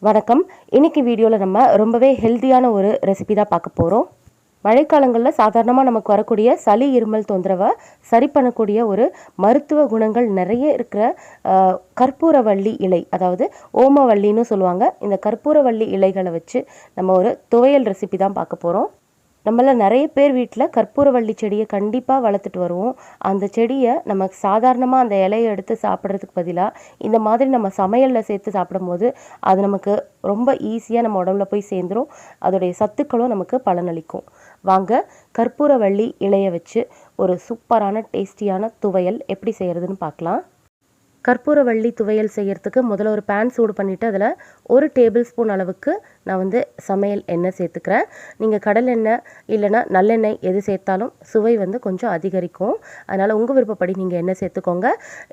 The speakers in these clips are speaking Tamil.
வணக்கம். இன்னைக்கு வீடியோவில் நம்ம ரொம்பவே ஹெல்த்தியான ஒரு ரெசிபி தான் பார்க்க போகிறோம். மழைக்காலங்களில் சாதாரணமாக நமக்கு வரக்கூடிய சளி இருமல் தொந்தரவை சரி பண்ணக்கூடிய ஒரு மருத்துவ குணங்கள் நிறைய இருக்கிற கற்பூரவள்ளி இலை, அதாவது ஓமவல்லின்னு சொல்லுவாங்க. இந்த கற்பூரவள்ளி இலைகளை வச்சு நம்ம ஒரு துவையல் ரெசிபி தான் பார்க்க போகிறோம். நம்மள நிறைய பேர் வீட்டில் கற்பூரவள்ளி செடியை கண்டிப்பாக வளர்த்துட்டு வருவோம். அந்த செடியை நம்ம சாதாரணமாக அந்த இலையை எடுத்து சாப்பிட்றதுக்கு பதிலாக இந்த மாதிரி நம்ம சமையலில் சேர்த்து சாப்பிடும்போது அது நமக்கு ரொம்ப ஈஸியாக நம்ம உடம்புல போய் சேர்ந்துடும். அதோடைய சத்துக்களும் நமக்கு பலனளிக்கும். வாங்க, கற்பூரவள்ளி இலையை வச்சு ஒரு சூப்பரான டேஸ்டியான துவையல் எப்படி செய்கிறதுன்னு பார்க்கலாம். கற்பூரவள்ளி துவையல் செய்கிறதுக்கு முதல்ல ஒரு பேன் சூடு பண்ணிவிட்டு அதில் 1 டேபிள் ஸ்பூன் அளவுக்கு நான் சமையல் எண்ணெய் சேர்த்துக்கிறேன். நீங்கள் கடல் எண்ணெய் இல்லைன்னா நல்லெண்ணெய் எது சேர்த்தாலும் சுவை கொஞ்சம் அதிகரிக்கும். அதனால் உங்கள் விருப்பப்படி நீங்கள் எண்ணெய் சேர்த்துக்கோங்க.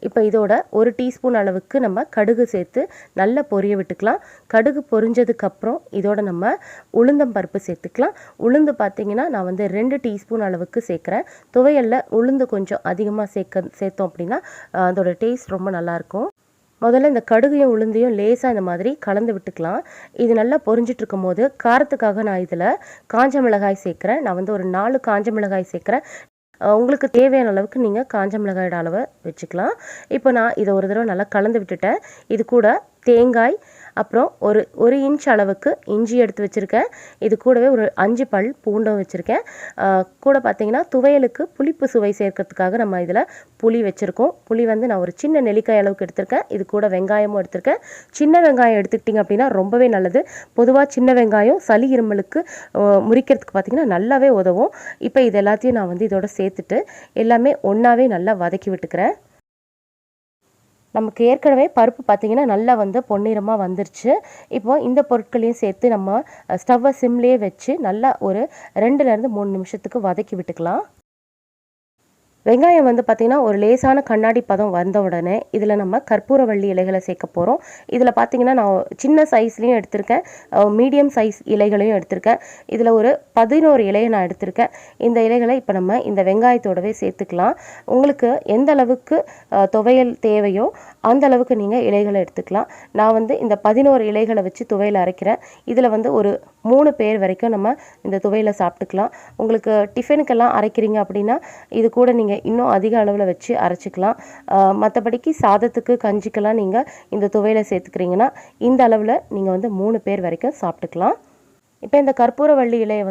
இப்போ இதோட 1 டீஸ்பூன் அளவுக்கு நம்ம கடுகு சேர்த்து நல்லா பொரிய விட்டுக்கலாம். கடுகு பொரிஞ்சதுக்கப்புறம் இதோட நம்ம உளுந்தம் பருப்பு சேர்த்துக்கலாம். உளுந்து பார்த்திங்கன்னா நான் 2 டீஸ்பூன் அளவுக்கு சேர்க்குறேன். துவையலில் உளுந்து கொஞ்சம் அதிகமாக சேர்த்தோம் அப்படின்னா அதோட டேஸ்ட் ரொம்ப நல்லாயிருக்கும். முதல்ல இந்த கடுகையும் உளுந்தையும் லேசாக இந்த மாதிரி கலந்து விட்டுக்கலாம். இது நல்லா பொரிஞ்சிட்டு இருக்கும் போது காரத்துக்காக நான் இதில் காஞ்ச மிளகாய் சேர்க்குறேன். நான் ஒரு 4 காஞ்ச மிளகாய் சேர்க்குறேன். உங்களுக்கு தேவையான அளவுக்கு நீங்கள் காஞ்ச மிளகாயோட அளவை வச்சுக்கலாம். இப்போ நான் இதை ஒரு தடவை நல்லா கலந்து விட்டுட்டேன். இது கூட தேங்காய், அப்புறம் ஒரு இன்ச் அளவுக்கு இஞ்சி எடுத்து வச்சுருக்கேன். இது கூடவே ஒரு 5 பல் பூண்டும் வச்சுருக்கேன். கூட பார்த்திங்கன்னா துவையலுக்கு புளிப்பு சுவை சேர்க்கறதுக்காக நம்ம இதில் புளி வச்சுருக்கோம். புளி நான் ஒரு சின்ன நெல்லிக்காய் அளவுக்கு எடுத்திருக்கேன். இது கூட வெங்காயமும் எடுத்திருக்கேன். சின்ன வெங்காயம் எடுத்துக்கிட்டிங்க அப்படின்னா ரொம்பவே நல்லது. பொதுவாக சின்ன வெங்காயம் சளி இருமலுக்கு முறிக்கிறதுக்கு பார்த்திங்கன்னா நல்லாவே உதவும். இப்போ இது எல்லாத்தையும் நான் இதோட சேர்த்துட்டு எல்லாமே ஒன்றாவே நல்லா வதக்கி விட்டுக்கிறேன். நமக்கு ஏற்கனவே பருப்பு பார்த்திங்கன்னா நல்லா பொன்னிறமாக வந்துருச்சு. இப்போ இந்த பொருட்களையும் சேர்த்து நம்ம ஸ்டவ்வை சிம்லேயே வச்சு நல்லா ஒரு 2லேருந்து 3 நிமிஷத்துக்கு வதக்கி விட்டுக்கலாம். வெங்காயம் பார்த்திங்கன்னா ஒரு லேசான கண்ணாடி பதம் வந்த உடனே இதில் நம்ம கற்பூரவள்ளி இலைகளை சேர்க்க போகிறோம். இதில் பார்த்திங்கன்னா நான் சின்ன சைஸ்லேயும் எடுத்திருக்கேன், மீடியம் சைஸ் இலைகளையும் எடுத்திருக்கேன். இதில் ஒரு 11 இலையை நான் எடுத்திருக்கேன். இந்த இலைகளை இப்போ நம்ம இந்த வெங்காயத்தோடவே சேர்த்துக்கலாம். உங்களுக்கு எந்த அளவுக்கு துவையல் தேவையோ அந்த அளவுக்கு நீங்கள் இலைகளை எடுத்துக்கலாம். நான் இந்த 11 இலைகளை வச்சு துவையல் அரைக்கிறேன். இதில் ஒரு 3 பேர் வரைக்கும் நம்ம இந்த துவையலை சாப்பிட்டுக்கலாம். உங்களுக்கு டிஃபனுக்கெல்லாம் அரைக்கிறீங்க அப்படின்னா இது கூட நீங்கள் இன்னும் அதிக அளவில் வச்சு அரைச்சிக்கலாம். மற்றபடிக்கு சாதத்துக்கு கஞ்சிக்கெல்லாம் நீங்கள் இந்த துவையலை சேர்த்துக்கிறீங்கன்னா இந்த அளவில் நீங்கள் 3 பேர் வரைக்கும் சாப்பிட்டுக்கலாம். இப்போ இந்த கற்பூரவள்ளி இலையை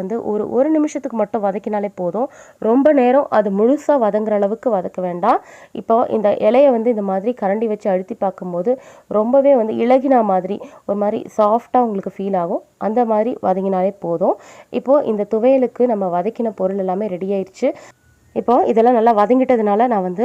ஒரு நிமிஷத்துக்கு மட்டும் வதக்கினாலே போதும். ரொம்ப நேரம் அது முழுசாக வதங்குற அளவுக்கு வதக்க வேண்டாம். இப்போ இந்த இலையை இந்த மாதிரி கரண்டி வச்சு அழுத்தி பார்க்கும்போது ரொம்பவே இளகினா மாதிரி ஒரு மாதிரி சாஃப்டாக உங்களுக்கு ஃபீல் ஆகும். அந்த மாதிரி வதங்கினாலே போதும். இப்போது இந்த துவையலுக்கு நம்ம வதக்கின பொருள் எல்லாமே ரெடி ஆயிடுச்சு. இப்போது இதெல்லாம் நல்லா வதங்கிட்டதுனால நான்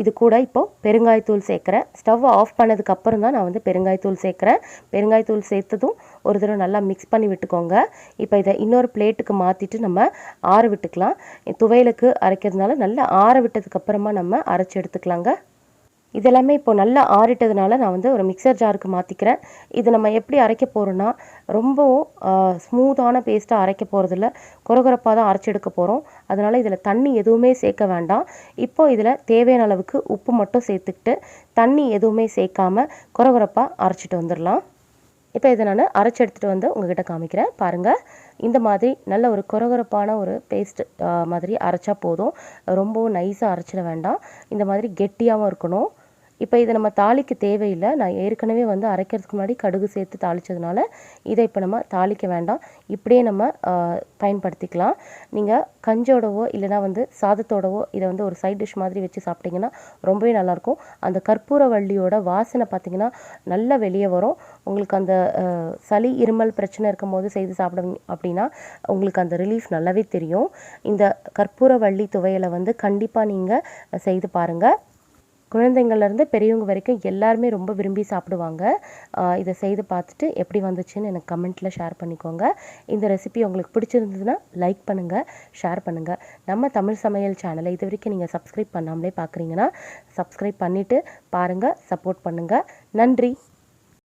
இது கூட இப்போது பெருங்காயத்தூள் சேர்க்குறேன். ஸ்டவ் ஆஃப் பண்ணதுக்கப்புறம் தான் நான் பெருங்காயத்தூள் சேர்க்குறேன். பெருங்காயத்தூள் சேர்த்ததும் ஒரு தடவை நல்லா மிக்ஸ் பண்ணி விட்டுக்கோங்க. இப்போ இதை இன்னொரு பிளேட்டுக்கு மாற்றிட்டு நம்ம ஆற விட்டுக்கலாம். துவையலுக்கு அரைக்கிறதுனால நல்லா ஆற விட்டதுக்கப்புறமா நம்ம அரைச்சி எடுத்துக்கலாங்க. இதெல்லாமே இப்போ நல்லா ஆறிட்டதுனால நான் ஒரு மிக்சர் ஜாருக்கு மாற்றிக்கிறேன். இது நம்ம எப்படி அரைக்க போகிறோன்னா ரொம்பவும் ஸ்மூத்தான பேஸ்ட்டாக அரைக்க போகிறதில்ல, கொரகொரப்பாக தான் அரைச்சி எடுக்க போகிறோம். அதனால் இதில் தண்ணி எதுவுமே சேர்க்க வேண்டாம். இப்போ இதில் தேவையான அளவுக்கு உப்பு மட்டும் சேர்த்துக்கிட்டு தண்ணி எதுவுமே சேர்க்காம கொரகொரப்பாக அரைச்சிட்டு வந்துடலாம். இப்போ இதை நான் அரைச்சி எடுத்துகிட்டு உங்ககிட்ட காமிக்கிறேன். பாருங்கள், இந்த மாதிரி நல்ல ஒரு கொரகொரப்பான ஒரு பேஸ்ட் மாதிரி அரைச்சா போதும். ரொம்பவும் நைஸாக அரைச்சிட வேண்டாம். இந்த மாதிரி கெட்டியாகவும் இருக்கணும். இப்போ இதை நம்ம தாளிக்க தேவையில்லை. நான் ஏற்கனவே அரைக்கிறதுக்கு முன்னாடி கடுகு சேர்த்து தாளித்ததுனால இதை இப்போ நம்ம தாளிக்க வேண்டாம். இப்படியே நம்ம பயன்படுத்திக்கலாம். நீங்கள் கஞ்சோடவோ இல்லைனா சாதத்தோடவோ இதை ஒரு சைட் டிஷ் மாதிரி வச்சு சாப்பிட்டிங்கன்னா ரொம்பவே நல்லாயிருக்கும். அந்த கற்பூரவள்ளியோட வாசனை பார்த்திங்கன்னா நல்லா வெளியே வரும். உங்களுக்கு அந்த சளி இருமல் பிரச்சனை இருக்கும் போது செய்து சாப்பிடுவீங்க அப்படின்னா உங்களுக்கு அந்த ரிலீஃப் நல்லாவே தெரியும். இந்த கற்பூரவள்ளி துவையலை கண்டிப்பாக நீங்கள் செய்து பாருங்கள். குழந்தைங்கள்லேருந்து பெரியவங்க வரைக்கும் எல்லாருமே ரொம்ப விரும்பி சாப்பிடுவாங்க. இதை செய்து பார்த்துட்டு எப்படி வந்துச்சுன்னு எனக்கு கமெண்ட்டில் ஷேர் பண்ணிக்கோங்க. இந்த ரெசிபி உங்களுக்கு பிடிச்சிருந்ததுன்னா லைக் பண்ணுங்கள், ஷேர் பண்ணுங்கள். நம்ம தமிழ் சமையல் சேனலை இது வரைக்கும் நீங்கள் சப்ஸ்கிரைப் பண்ணாமலே பார்க்குறீங்கன்னா சப்ஸ்கிரைப் பண்ணிவிட்டு பாருங்கள், சப்போர்ட் பண்ணுங்கள். நன்றி.